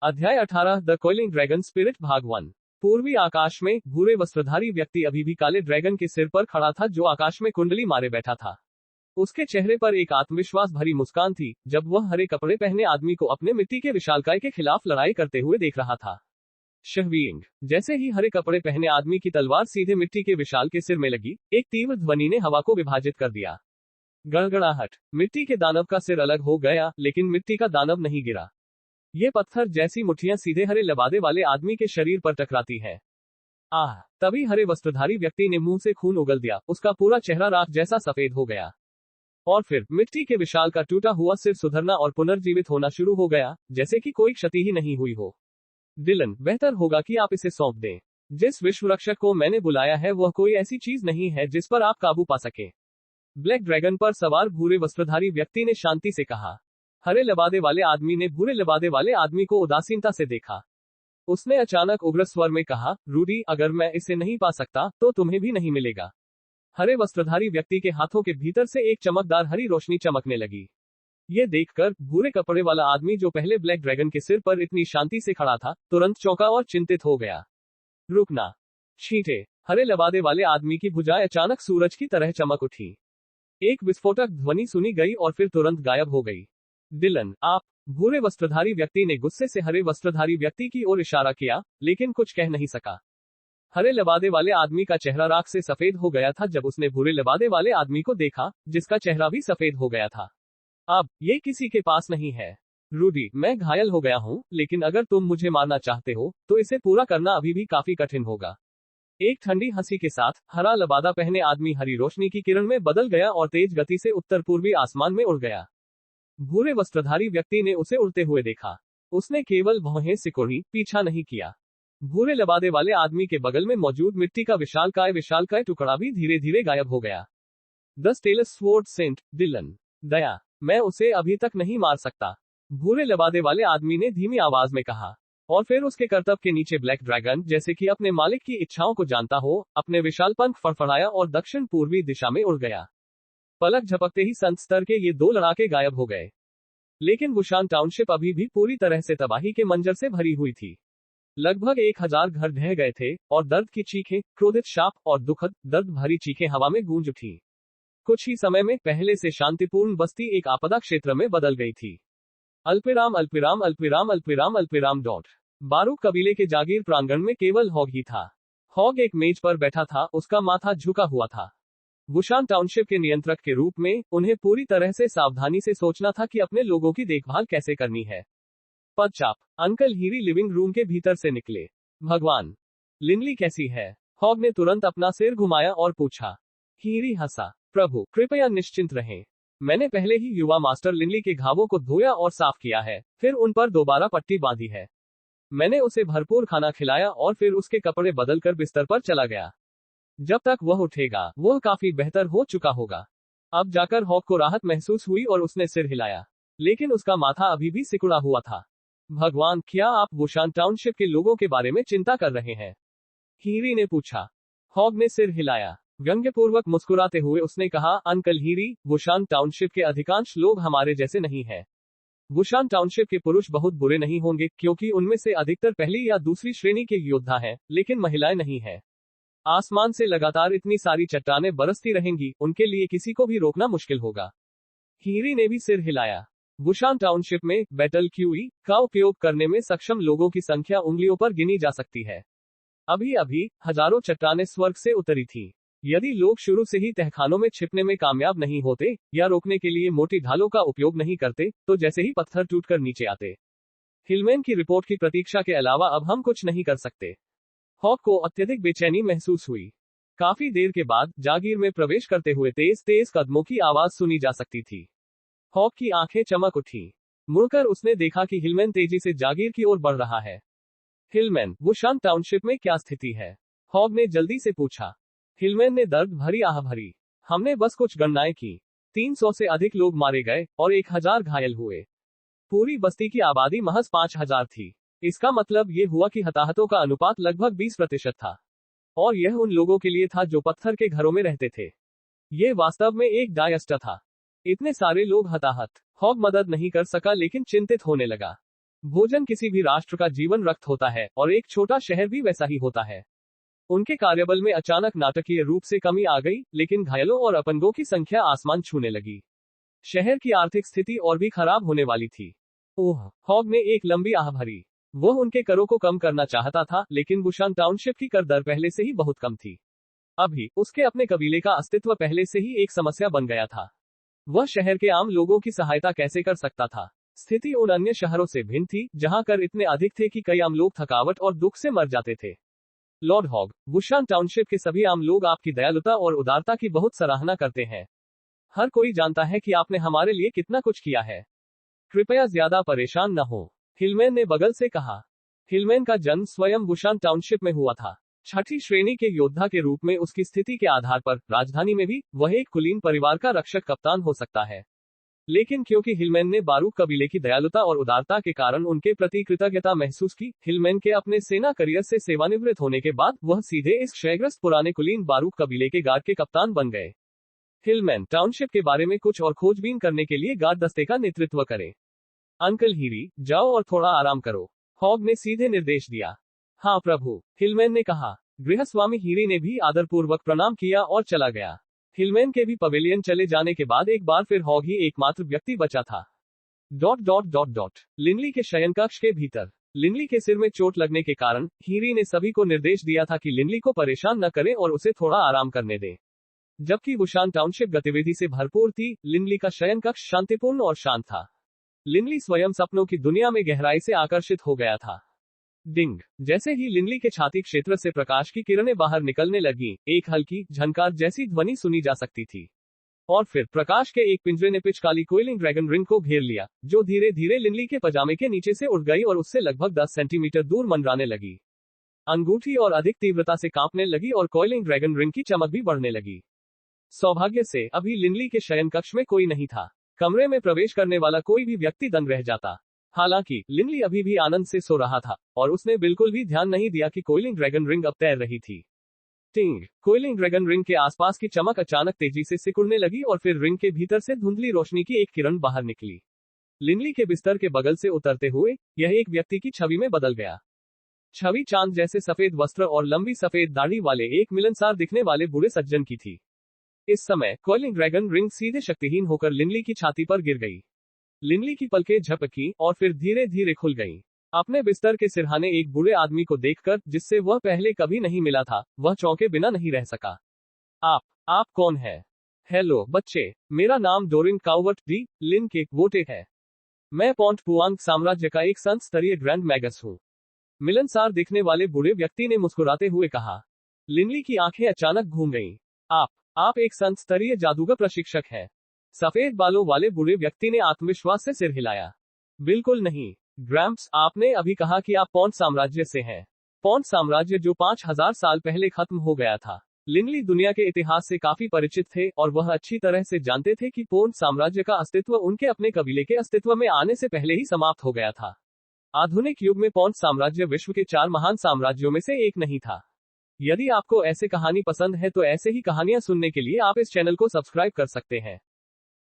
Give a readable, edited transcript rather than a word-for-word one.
अध्याय 18 the coiling dragon spirit भाग 1। पूर्वी आकाश में भूरे वस्त्रधारी व्यक्ति अभी भी काले ड्रैगन के सिर पर खड़ा था, जो आकाश में कुंडली मारे बैठा था। उसके चेहरे पर एक आत्मविश्वास भरी मुस्कान थी, जब वह हरे कपड़े पहने आदमी को अपने मिट्टी के विशालकाय के खिलाफ लड़ाई करते हुए देख रहा था। शहवीइंग। जैसे ही हरे कपड़े पहने आदमी की तलवार सीधे मिट्टी के विशाल के सिर में लगी, एक तीव्र ध्वनि ने हवा को विभाजित कर दिया। गड़गड़ाहट। मिट्टी के दानव का सिर अलग हो गया, लेकिन मिट्टी का दानव नहीं गिरा। ये पत्थर जैसी मुट्ठियां सीधे हरे लबादे वाले आदमी के शरीर पर टकराती है। आह! तभी हरे वस्त्रधारी व्यक्ति ने मुंह से खून उगल दिया, उसका पूरा चेहरा राख जैसा सफेद हो गया। और फिर मिट्टी के विशाल का टूटा हुआ सिर सुधरना और पुनर्जीवित होना शुरू हो गया, जैसे कि कोई क्षति ही नहीं हुई हो। डिलन, बेहतर होगा कि आप इसे सौंप दें। जिस विश्व रक्षक को मैंने बुलाया है वह कोई ऐसी चीज नहीं है जिस पर आप काबू पा सके। ब्लैक ड्रैगन पर सवार भूरे वस्त्रधारी व्यक्ति ने शांति से कहा। हरे लबादे वाले आदमी ने भूरे लबादे वाले आदमी को उदासीनता से देखा। उसने अचानक उग्र स्वर में कहा, रूडी, अगर मैं इसे नहीं पा सकता तो तुम्हें भी नहीं मिलेगा। हरे वस्त्रधारी व्यक्ति के हाथों के भीतर से एक चमकदार हरी रोशनी चमकने लगी। ये देखकर भूरे कपड़े वाला आदमी, जो पहले ब्लैक ड्रैगन के सिर पर इतनी शांति से खड़ा था, तुरंत चौंका और चिंतित हो गया। रुकना। छींटे। हरे लबादे वाले आदमी की भुजाएं अचानक सूरज की तरह चमक उठी। एक विस्फोटक ध्वनि सुनी गई और फिर तुरंत गायब हो गई। डिलन, आप। भूरे वस्त्रधारी व्यक्ति ने गुस्से से हरे वस्त्रधारी व्यक्ति की ओर इशारा किया, लेकिन कुछ कह नहीं सका। हरे लबादे वाले आदमी का चेहरा राख से सफेद हो गया था जब उसने भूरे लबादे वाले आदमी को देखा, जिसका चेहरा भी सफेद हो गया था। अब ये किसी के पास नहीं है। रूडी, मैं घायल हो गया हूं, लेकिन अगर तुम मुझे मारना चाहते हो तो इसे पूरा करना अभी भी काफी कठिन होगा। एक ठंडी हंसी के साथ हरा लबादा पहने आदमी हरी रोशनी की किरण में बदल गया और तेज गति से उत्तर पूर्वी आसमान में उड़ गया। भूरे वस्त्रधारी व्यक्ति ने उसे उड़ते हुए देखा। उसने केवल भौहें सिकोड़ी, पीछा नहीं किया। भूरे लबादे वाले आदमी के बगल में मौजूद मिट्टी का विशालकाय टुकड़ा भी धीरे धीरे गायब हो गया। द स्टेलस स्वॉर्ड सेंट। डिलन, दया, मैं उसे अभी तक नहीं मार सकता, भूरे लबादे वाले आदमी ने धीमी आवाज में कहा। और फिर उसके करतब के नीचे ब्लैक ड्रैगन, जैसे कि अपने मालिक की इच्छाओं को जानता हो, अपने विशाल पंख फड़फड़ाया और दक्षिण पूर्वी दिशा में उड़ गया। पलक झपकते ही संत स्तर के ये दो लड़ाके गायब हो गए। लेकिन वुशान टाउनशिप अभी भी पूरी तरह से तबाही के मंजर से भरी हुई थी। लगभग 1000 घर ढह गए थे और दर्द की चीखें, क्रोधित शाप और दुखद दर्द भरी चीखें हवा में गूंज उठी। कुछ ही समय में पहले से शांतिपूर्ण बस्ती एक आपदा क्षेत्र में बदल गई थी। अल्पिराम अल्पिराम अल्पिराम अल्पिराम अल्पिराम डॉट। बारूक कबीले के जागीर प्रांगण में केवल हॉग ही था। हॉग एक मेज पर बैठा था, उसका माथा झुका हुआ था। वुशान टाउनशिप के नियंत्रक के रूप में उन्हें पूरी तरह से सावधानी से सोचना था कि अपने लोगों की देखभाल कैसे करनी है। पदचाप। अंकल हीरी लिविंग रूम के भीतर से निकले। भगवान, लिनली कैसी है? हॉग ने तुरंत अपना सिर घुमाया और पूछा। हीरी हंसा। प्रभु, कृपया निश्चिंत रहें। मैंने पहले ही युवा मास्टर लिनली के घावों को धोया और साफ किया है, फिर उन पर दोबारा पट्टी बांधी है। मैंने उसे भरपूर खाना खिलाया और फिर उसके कपड़े बदलकर बिस्तर पर चला गया। जब तक वह उठेगा वह काफी बेहतर हो चुका होगा। अब जाकर हॉक को राहत महसूस हुई और उसने सिर हिलाया, लेकिन उसका माथा अभी भी सिकुड़ा हुआ था। भगवान, क्या आप वुशान टाउनशिप के लोगों के बारे में चिंता कर रहे हैं? हीरी ने पूछा। हॉग ने सिर हिलाया। व्यंग्यपूर्वक मुस्कुराते हुए उसने कहा, अंकल हीरी, वुशान टाउनशिप के अधिकांश लोग हमारे जैसे नहीं हैं। वुशान टाउनशिप के पुरुष बहुत बुरे नहीं होंगे, क्योंकि उनमें से अधिकतर पहली या दूसरी श्रेणी के योद्धा हैं, लेकिन महिलाएं नहीं हैं। आसमान से लगातार इतनी सारी चट्टानें बरसती रहेंगी, उनके लिए किसी को भी रोकना मुश्किल होगा। हीरी ने भी सिर हिलाया। वुशान टाउनशिप में बैटल क्यूई का उपयोग करने में सक्षम लोगों की संख्या उंगलियों पर गिनी जा सकती है। अभी अभी हजारों चट्टानें स्वर्ग से उतरी थी। यदि लोग शुरू से ही तहखानों में छिपने में कामयाब नहीं होते या रोकने के लिए मोटी ढालों का उपयोग नहीं करते, तो जैसे ही पत्थर टूटकर नीचे आते। हिलमैन की रिपोर्ट की प्रतीक्षा के अलावा अब हम कुछ नहीं कर सकते। हॉक को अत्यधिक बेचैनी महसूस हुई। काफी देर के बाद जागीर में प्रवेश करते हुए तेज तेज कदमों की आवाज सुनी जा सकती थी। हॉक की आंखें चमक उठी। मुड़कर उसने देखा कि हिलमैन तेजी से जागीर की ओर बढ़ रहा है। हिलमैन, वुशान टाउनशिप में क्या स्थिति है? हॉग ने जल्दी से पूछा। हिलमैन ने दर्द भरी आह भरी। हमने बस कुछ गणनाएं की। 300 से अधिक लोग मारे गए और 1000 घायल हुए। पूरी बस्ती की आबादी महज 5000 थी। इसका मतलब ये हुआ कि हताहतों का अनुपात लगभग 20% था। और यह उन लोगों के लिए था जो पत्थर के घरों में रहते थे। ये वास्तव में एक डायस्टर था। इतने सारे लोग हताहत। हॉग मदद नहीं कर सका, लेकिन चिंतित होने लगा। भोजन किसी भी राष्ट्र का जीवन रक्त होता है और एक छोटा शहर भी वैसा ही होता है। उनके कार्यबल में अचानक नाटकीय रूप से कमी आ गई, लेकिन घायलों और अपंगों की संख्या आसमान छूने लगी। शहर की आर्थिक स्थिति और भी खराब होने वाली थी। ओह, हॉग ने एक लंबी आह भरी। वह उनके करों को कम करना चाहता था, लेकिन बुशान टाउनशिप की कर दर पहले से ही बहुत कम थी। अभी उसके अपने कबीले का अस्तित्व पहले से ही एक समस्या बन गया था। वह शहर के आम लोगों की सहायता कैसे कर सकता था? स्थिति उन अन्य शहरों से भिन्न थी, जहां कर इतने अधिक थे कि कई आम लोग थकावट और दुख से मर जाते थे। लॉर्ड हॉग, बुशान टाउनशिप के सभी आम लोग आपकी दयालुता और उदारता की बहुत सराहना करते हैं। हर कोई जानता है कि आपने हमारे लिए कितना कुछ किया है। कृपया ज्यादा परेशान न हो, हिलमैन ने बगल से कहा। हिलमैन का जन्म स्वयं बुशान टाउनशिप में हुआ था। छठी श्रेणी के योद्धा के रूप में उसकी स्थिति के आधार पर राजधानी में भी वह एक कुलीन परिवार का रक्षक कप्तान हो सकता है। लेकिन क्योंकि हिलमैन ने बारूक कबीले की दयालुता और उदारता के कारण उनके प्रति कृतज्ञता महसूस की, हिलमैन के अपने सेना करियर से सेवानिवृत्त होने के बाद वह सीधे इस क्षयग्रस्त पुराने कुलीन बारूक कबीले के गार्ड के कप्तान बन गए। हिलमैन टाउनशिप के बारे में कुछ और खोजबीन करने के लिए गार्ड दस्ते का नेतृत्व करें। अंकल हीरी, जाओ और थोड़ा आराम करो, हॉग ने सीधे निर्देश दिया। हाँ प्रभु, हिलमैन ने कहा। गृहस्वामी हीरी ने भी आदरपूर्वक प्रणाम किया और चला गया। हिलमैन के भी पवेलियन चले जाने के बाद एक बार फिर हॉग ही एकमात्र व्यक्ति बचा था। लिनली के शयन कक्ष के भीतर। लिनली के सिर में चोट लगने के कारण हीरी ने सभी को निर्देश दिया था कि लिनली को परेशान न करें और उसे थोड़ा आराम करने दें। जबकि बुशान टाउनशिप गतिविधि से भरपूर थी, लिनली का शयन कक्ष शांतिपूर्ण और शांत था। लिनली स्वयं सपनों की दुनिया में गहराई से आकर्षित हो गया था। डिंग, जैसे ही लिनली के छाती क्षेत्र से प्रकाश की किरणें बाहर निकलने लगी, एक हल्की झनकार जैसी ध्वनि सुनी जा सकती थी। और फिर प्रकाश के एक पिंजरे ने पिचकाली कोइलिंग ड्रैगन रिंग को घेर लिया, जो धीरे धीरे लिनली के पजामे के नीचे से उड़ गई और उससे लगभग 10 सेंटीमीटर दूर मंडराने लगी। अंगूठी और अधिक तीव्रता से कांपने लगी और कोइलिंग ड्रैगन रिंग की चमक भी बढ़ने लगी। सौभाग्य से अभी लिनली के शयन कक्ष में कोई नहीं था। कमरे में प्रवेश करने वाला कोई भी व्यक्ति दंग रह जाता। हालांकि लिनली अभी भी आनंद से सो रहा था और उसने बिल्कुल भी ध्यान नहीं दिया कि कोइलिंग ड्रैगन रिंग अब तैर रही थी। टिंग, कोइलिंग ड्रैगन रिंग के आसपास की चमक अचानक तेजी से सिकुड़ने लगी और फिर रिंग के भीतर से धुंधली रोशनी की एक किरण बाहर निकली। लिनली के बिस्तर के बगल से उतरते हुए यह एक व्यक्ति की छवि में बदल गया। छवि चांद जैसे सफेद वस्त्र और लंबी सफेद दाढ़ी वाले एक मिलनसार दिखने वाले बूढ़े सज्जन की थी। इस समय कोइलिंग ड्रैगन रिंग सीधे शक्तिहीन होकर लिनली की छाती पर गिर गई। लिनली की पलकें झपकी और फिर धीरे धीरे खुल गईं। अपने बिस्तर के सिरहाने एक बूढ़े आदमी को देखकर, जिससे वह पहले कभी नहीं मिला था, वह चौंके बिना नहीं रह सका। आप कौन है? हेलो बच्चे, मेरा नाम डोरिन काउवर्ट डी लिन के वोटे है। मैं पॉन्ट पुआंग साम्राज्य का एक संत स्तरीय ग्रैंड मैगस हूँ। मिलनसार दिखने वाले बूढ़े व्यक्ति ने मुस्कुराते हुए कहा। लिनली की आंखें अचानक घूम गईं। आप एक संत स्तरीय जादूगर प्रशिक्षक हैं? सफेद बालों वाले बूढ़े व्यक्ति ने आत्मविश्वास से सिर हिलाया। बिल्कुल नहीं ग्रैम्प्स, आपने अभी कहा कि आप पॉन्ट साम्राज्य से हैं। पॉन्ट साम्राज्य जो 5000 साल पहले खत्म हो गया था। लिनली दुनिया के इतिहास से काफी परिचित थे और वह अच्छी तरह से जानते थे कि पॉन्ट साम्राज्य का अस्तित्व उनके अपने कबीले के अस्तित्व में आने से पहले ही समाप्त हो गया था। आधुनिक युग में पॉन्ट साम्राज्य विश्व के 4 महान साम्राज्यों में से एक नहीं था। यदि आपको ऐसे कहानी पसंद है तो ऐसे ही कहानियां सुनने के लिए आप इस चैनल को सब्सक्राइब कर सकते हैं।